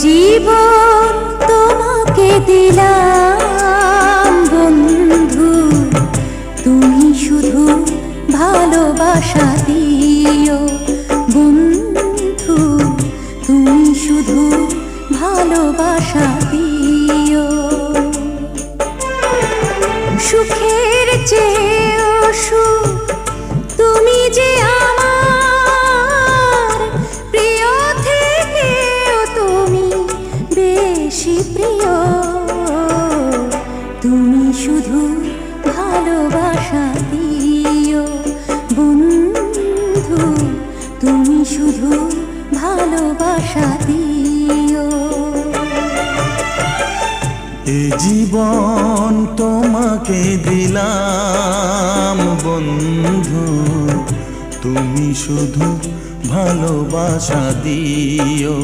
জীবন তোমাকে দিলাম বন্ধু, তুমি শুধু ভালোবাসা দিও বন্ধু, তুমি শুধু ভালোবাসা দিও। সুখের চেয়েও সুখ তুমি যে আমার প্রিয় থেকেও তুমি বেশি প্রিয়, তুমি শুধু ভালোবাসা দিও বন্ধু, তুমি শুধু ভালোবাসা দিও। এ জীবন তোমাকে দিলাম বন্ধু, তুমি শুধু ভালোবাসা দিও।